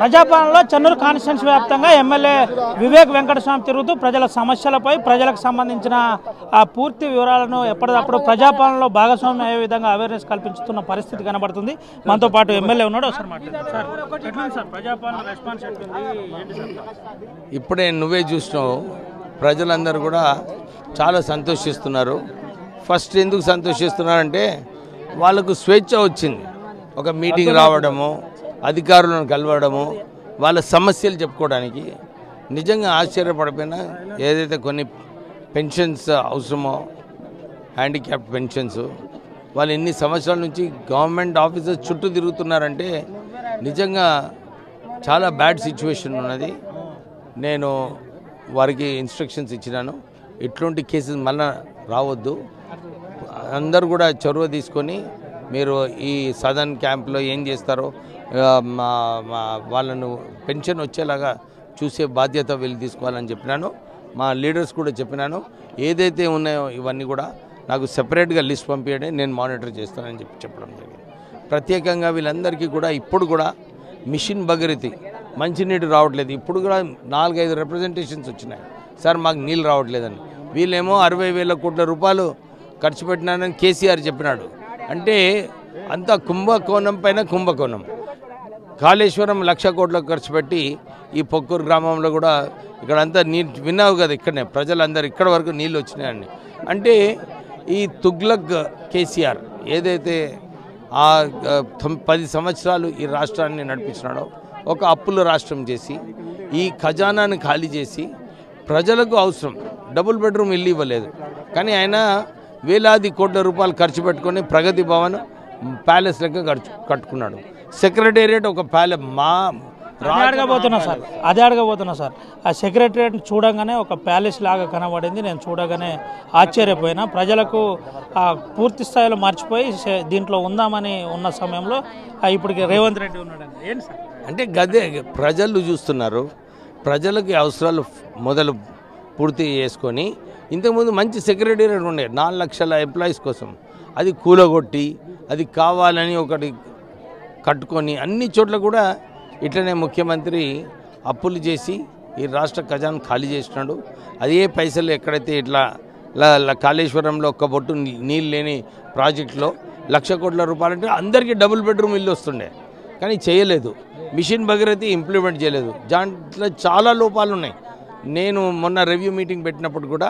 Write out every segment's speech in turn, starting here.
ప్రజాపాలనలో చెన్నూరు కాన్స్టిట్యున్సీ వ్యాప్తంగా ఎమ్మెల్యే వివేక్ వెంకటస్వామి తిరుగుతూ ప్రజల సమస్యలపై ప్రజలకు సంబంధించిన పూర్తి వివరాలను ఎప్పటికప్పుడు ప్రజాపాలనలో భాగస్వామ్యం అయ్యే విధంగా అవేర్నెస్ కల్పిస్తున్న పరిస్థితి కనబడుతుంది. మనతో పాటు ఎమ్మెల్యే ఉన్నాడు. ఒకసారి మాట్లాడండి. ప్రజాపాలన రెస్పాన్స్ ఇప్పుడే నువ్వే చూసినావు, ప్రజలందరూ కూడా చాలా సంతోషిస్తున్నారు. ఫస్ట్ ఎందుకు సంతోషిస్తున్నారంటే వాళ్ళకు స్వేచ్ఛ వచ్చింది. ఒక మీటింగ్ రావడము, అధికారులను కలవడము, వాళ్ళ సమస్యలు చెప్పుకోవడానికి. నిజంగా ఆశ్చర్యపడిపోయినా. ఏదైతే కొన్ని పెన్షన్స్ అవసరమో, హ్యాండిక్యాప్డ్ పెన్షన్స్, వాళ్ళు ఎన్ని సంవత్సరాల నుంచి గవర్నమెంట్ ఆఫీసర్స్ చుట్టూ తిరుగుతున్నారంటే నిజంగా చాలా బ్యాడ్ సిచ్యువేషన్ ఉన్నది. నేను వారికి ఇన్స్ట్రక్షన్స్ ఇచ్చినాను, ఇట్లాంటి కేసెస్ మళ్ళీ రావద్దు, అందరూ కూడా చొరవ తీసుకొని మీరు ఈ సదర్న్ క్యాంప్లో ఏం చేస్తారో వాళ్ళను పెన్షన్ వచ్చేలాగా చూసే బాధ్యత వీళ్ళు తీసుకోవాలని చెప్పినాను. మా లీడర్స్ కూడా చెప్పినాను, ఏదైతే ఉన్నాయో ఇవన్నీ కూడా నాకు సెపరేట్గా లిస్ట్ పంపించండి, నేను మానిటర్ చేస్తానని చెప్పడం జరిగింది. ప్రత్యేకంగా వీళ్ళందరికీ కూడా ఇప్పుడు కూడా మిషన్ భగీరథ మంచినీళ్ళు రావట్లేదు. ఇప్పుడు కూడా 4-5 రిప్రజెంటేషన్స్ వచ్చినాయి, సార్ మాకు నీళ్ళు రావట్లేదని. వీళ్ళేమో 60,000 కోట్ల రూపాయలు ఖర్చు పెట్టినానని కేసీఆర్ చెప్పినాడు. అంటే అంత కుంభకోణం పైన కుంభకోణం. కాళేశ్వరం 1,00,000 కోట్ల ఖర్చు పెట్టి ఈ పొక్కూరు గ్రామంలో కూడా ఇక్కడంతా నీళ్ళు విన్నావు కదా, ఇక్కడనే ప్రజలందరూ ఇక్కడ వరకు నీళ్ళు వచ్చినాయని. అంటే ఈ తుగ్లక్ కేసీఆర్ ఏదైతే 10 సంవత్సరాలు ఈ రాష్ట్రాన్ని నడిపించినాడో, ఒక అప్పుల రాష్ట్రం చేసి ఈ ఖజానాను ఖాళీ చేసి ప్రజలకు అవసరం డబుల్ బెడ్రూమ్ ఇల్లు ఇవ్వలేదు. కానీ ఆయన వేలాది కోట్ల రూపాయలు ఖర్చు పెట్టుకొని ప్రగతి భవన్ ప్యాలెస్ లెక్క కట్టుకున్నాడు. సెక్రటేరియట్ ఒక అదే అడగబోతున్నా సార్. ఆ సెక్రటేరియట్ చూడగానే ఒక ప్యాలెస్ లాగా కనబడింది. నేను చూడగానే ఆశ్చర్యపోయినా. ప్రజలకు పూర్తి స్థాయిలో మర్చిపోయి దీంట్లో ఉందామని ఉన్న సమయంలో ఇప్పటికి రేవంత్ రెడ్డి ఉన్నాడండి. ఏంటి సార్ అంటే గదే ప్రజలు చూస్తున్నారు. ప్రజలకి అవసరాలు మొదలు పూర్తి చేసుకొని, ఇంతకుముందు మంచి సెక్రటేరియట్ ఉండే 4 లక్షల ఎంప్లాయీస్ కోసం, అది కూలగొట్టి అది కావాలని ఒకటి కట్టుకొని అన్ని చోట్ల కూడా ఇట్లనే ముఖ్యమంత్రి అప్పులు చేసి ఈ రాష్ట్ర ఖజాను ఖాళీ చేసినాడు. అదే పైసలు ఎక్కడైతే ఇట్లా కాళేశ్వరంలో ఒక్క బొట్టు నీళ్ళు లేని ప్రాజెక్టులో 1,00,000 కోట్ల రూపాయలు అంటే అందరికీ డబుల్ బెడ్రూమ్ ఇల్లు వస్తుండే, కానీ చేయలేదు. మిషన్ భగీరథ ఇంప్లిమెంట్ చేయలేదు. దాంట్లో చాలా లోపాలు ఉన్నాయి. నేను మొన్న రివ్యూ మీటింగ్ పెట్టినప్పుడు కూడా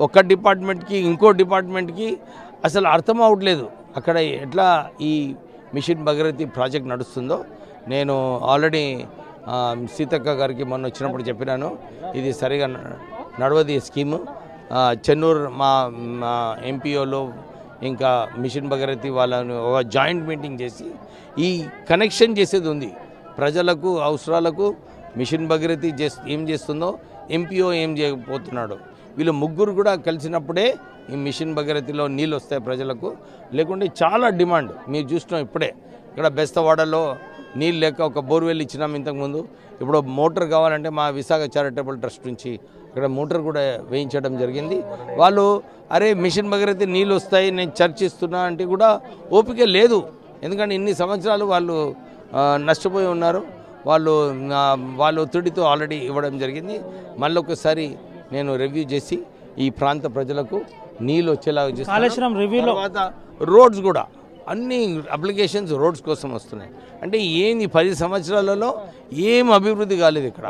ఒక డిపార్ట్మెంట్కి ఇంకో డిపార్ట్మెంట్కి అసలు అర్థం అవ్వట్లేదు అక్కడ ఎట్లా ఈ మిషన్ భగీరథ ప్రాజెక్ట్ నడుస్తుందో. నేను ఆల్రెడీ సీతక్క గారికి మొన్న వచ్చినప్పుడు చెప్పినాను, ఇది సరిగా నడవది స్కీము. చెన్నూరు మా ఎంపీఓలో ఇంకా మిషన్ భగీరథ వాళ్ళని ఒక జాయింట్ మీటింగ్ చేసి ఈ కనెక్షన్ చేసేది ఉంది. ప్రజలకు అవసరాలకు మిషన్ భగీరథ ఏం చేస్తుందో, ఎంపీఓ ఏం చేయకపోతున్నాడు, వీళ్ళు ముగ్గురు కూడా కలిసినప్పుడే ఈ మిషన్ భగీరథలో నీళ్ళు వస్తాయి ప్రజలకు. లేకుంటే చాలా డిమాండ్ మీరు చూస్తున్నాం. ఇప్పుడే ఇక్కడ బెస్తవాడలో నీళ్ళు లేక ఒక బోర్వెల్ ఇచ్చినాం ఇంతకుముందు. ఇప్పుడు మోటార్ కావాలంటే మా విశాఖ చారిటబుల్ ట్రస్ట్ నుంచి ఇక్కడ మోటార్ కూడా వేయించడం జరిగింది. వాళ్ళు అరే మిషన్ భగీరథ నీళ్ళు వస్తాయి నేను చర్చిస్తున్నా అంటే కూడా ఓపిక లేదు. ఎందుకంటే ఇన్ని సంవత్సరాలు వాళ్ళు నష్టపోయి ఉన్నారు. వాళ్ళ ఒత్తిడితో ఆల్రెడీ ఇవ్వడం జరిగింది. మళ్ళీ ఒకసారి నేను రివ్యూ చేసి ఈ ప్రాంత ప్రజలకు నీళ్ళు వచ్చేలాగా చేస్తాను. తర్వాత రోడ్స్ కూడా అన్ని అప్లికేషన్స్ రోడ్స్ కోసం వస్తున్నాయి. అంటే ఏంది 10 సంవత్సరాలలో ఏం అభివృద్ధి కాలేదు ఇక్కడ.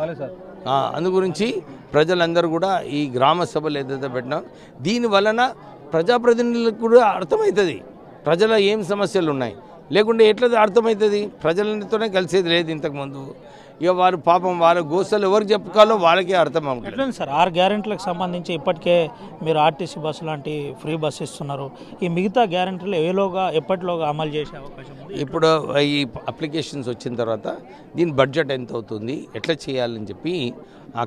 అందు గురించి ప్రజలందరూ కూడా ఈ గ్రామ సభలు ఏదైతే పెట్టినా దీని వలన ప్రజాప్రతినిధులకు కూడా అర్థమవుతుంది ప్రజల ఏం సమస్యలు ఉన్నాయి. లేకుంటే ఎట్లా అర్థమవుతుంది, ప్రజలతోనే కలిసేది లేదు ఇంతకుముందు. ఇక వారు పాపం వాళ్ళ గోసలు ఎవరికి చెప్పుకోవాలో వాళ్ళకే అర్థం అవ్వట్లేదు సార్. 6 గ్యారెంటీలకు సంబంధించి ఇప్పటికే మీరు ఆర్టీసీ బస్సు లాంటి ఫ్రీ బస్సు ఇస్తున్నారు. ఈ మిగతా గ్యారెంటీలు ఎప్పటిలోగా అమలు చేసే అవకాశం ఉంది? ఇప్పుడు ఈ అప్లికేషన్స్ వచ్చిన తర్వాత దీని బడ్జెట్ ఎంత అవుతుంది, ఎట్లా చేయాలని చెప్పి ఆ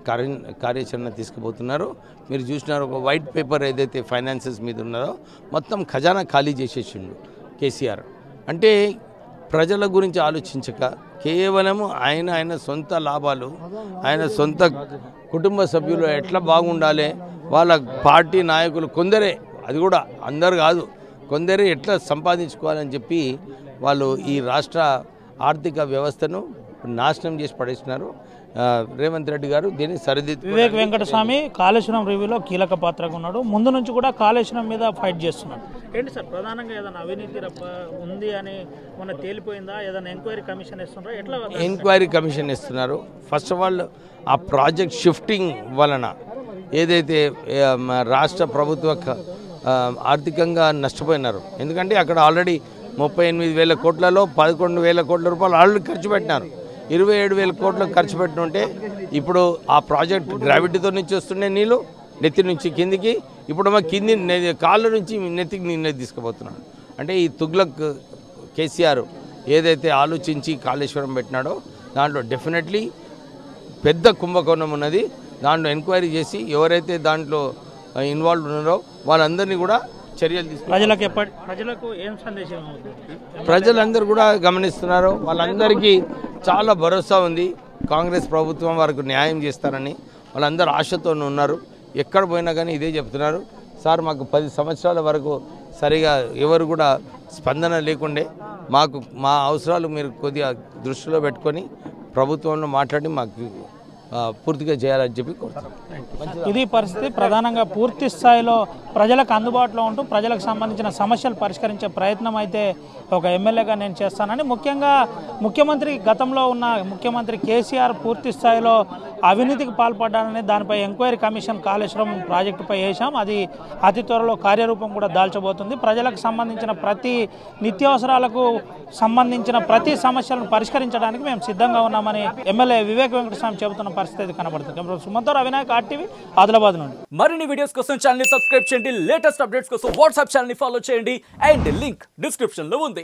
కార్యాచరణ తీసుకుపోతున్నారు. మీరు చూసినారు, ఒక వైట్ పేపర్ ఏదైతే ఫైనాన్సెస్ మీద ఉన్నదో మొత్తం ఖజానా ఖాళీ చేసేసిండు కేసీఆర్. అంటే ప్రజల గురించి ఆలోచించక కేవలము ఆయన సొంత లాభాలు, ఆయన సొంత కుటుంబ సభ్యులు ఎట్లా బాగుండాలి, వాళ్ళ పార్టీ నాయకులు కొందరే, అది కూడా అందరు కాదు, కొందరే ఎట్లా సంపాదించుకోవాలని చెప్పి వాళ్ళు ఈ రాష్ట్ర ఆర్థిక వ్యవస్థను నాశనం చేసి పడేస్తున్నారు. రేవంత్ రెడ్డి గారు దీన్ని సరిదిద్దు. వివేక్ వెంకటస్వామి కాళేశ్వరం రివ్యూలో కీలక పాత్రగా ఉన్నాడు. ముందు నుంచి కూడా కాళేశ్వరం మీద ఫైట్ చేస్తున్నాడు. ఏంటి సార్ ప్రధానంగా ఏదైనా అవినీతి ఉంది అని మొన్న తేలిపోయిందా? ఏదైనా ఎంక్వైరీ కమిషన్ ఇస్తున్నారా? ఎట్లా ఎంక్వైరీ కమిషన్ ఇస్తున్నారు? ఫస్ట్ ఆఫ్ ఆల్ ఆ ప్రాజెక్ట్ షిఫ్టింగ్ వలన ఏదైతే రాష్ట్ర ప్రభుత్వ ఆర్థికంగా నష్టపోయినారు. ఎందుకంటే అక్కడ ఆల్రెడీ 38,000 కోట్లలో 11,000 కోట్ల రూపాయలు ఆల్రెడీ ఖర్చు పెట్టినారు. 27,000 కోట్లు ఖర్చు పెట్టినుంటే ఇప్పుడు ఆ ప్రాజెక్ట్ గ్రావిటీతో నుంచి వస్తుండే నీళ్ళు నెత్తి నుంచి కిందికి, ఇప్పుడు మా కింది కాళ్ళ నుంచి నెత్తికి నీళ్ళు తీసుకుపోతున్నాడు. అంటే ఈ తుగ్లక్ కేసీఆర్ ఏదైతే ఆలోచించి కాళేశ్వరం పెట్టినాడో దాంట్లో డెఫినెట్లీ పెద్ద కుంభకోణం ఉన్నది. దాంట్లో ఎంక్వైరీ చేసి ఎవరైతే దాంట్లో ఇన్వాల్వ్ ఉన్నారో వాళ్ళందరినీ కూడా చర్యలు తీసుకున్నారు. ప్రజలకు ఏం సందేశం? ప్రజలందరూ కూడా గమనిస్తున్నారు. వాళ్ళందరికీ చాలా భరోసా ఉంది. కాంగ్రెస్ ప్రభుత్వం వారికి న్యాయం చేస్తారని వాళ్ళందరూ ఆశతో ఉన్నారు. ఎక్కడ పోయినా కానీ ఇదే చెప్తున్నారు. సార్ మాకు 10 సంవత్సరాల వరకు సరిగా ఎవరు కూడా స్పందన లేకుండే, మాకు మా అవసరాలు మీరు కొద్దిగా దృష్టిలో పెట్టుకొని ప్రభుత్వంలో మాట్లాడి మాకు పూర్తిగా చేయాలని చెప్పి కోరుతున్నాం. ఇది పరిస్థితి. ప్రధానంగా పూర్తి స్థాయిలో ప్రజలకు అందుబాటులో ఉంటూ ప్రజలకు సంబంధించిన సమస్యలు పరిష్కరించే ప్రయత్నం అయితే ఒక ఎమ్మెల్యేగా నేను చేస్తానని, ముఖ్యంగా ముఖ్యమంత్రి గతంలో ఉన్న ముఖ్యమంత్రి కేసీఆర్ పూర్తి స్థాయిలో అవినీతికి పాల్పడ్డానని దానిపై ఎంక్వైరీ కమిషన్ కాళేశ్వరం ప్రాజెక్టుపై వేశాం. అది అతి త్వరలో కార్యరూపం కూడా దాల్చబోతుంది. ప్రజలకు సంబంధించిన ప్రతి నిత్యావసరాలకు సంబంధించిన ప్రతి సమస్యలను పరిష్కరించడానికి మేము సిద్ధంగా ఉన్నామని ఎమ్మెల్యే వివేక్ వెంకటస్వామి చెబుతున్న పరిస్థితి కనబడుతుంది. సుమంతో రవినాయక్, ఆర్టీవీ, ఆదిలాబాద్ నుండి. మరిన్ని వీడియోస్ కోసం ఛానల్ ని సబ్స్క్రైబ్ చేయండి. లేటెస్ట్ అప్డేట్స్ కోసం వాట్సాప్ ఛానల్ ని ఫాలో చేయండి. అండ్ లింక్ డిస్క్రిప్షన్ లో ఉంది.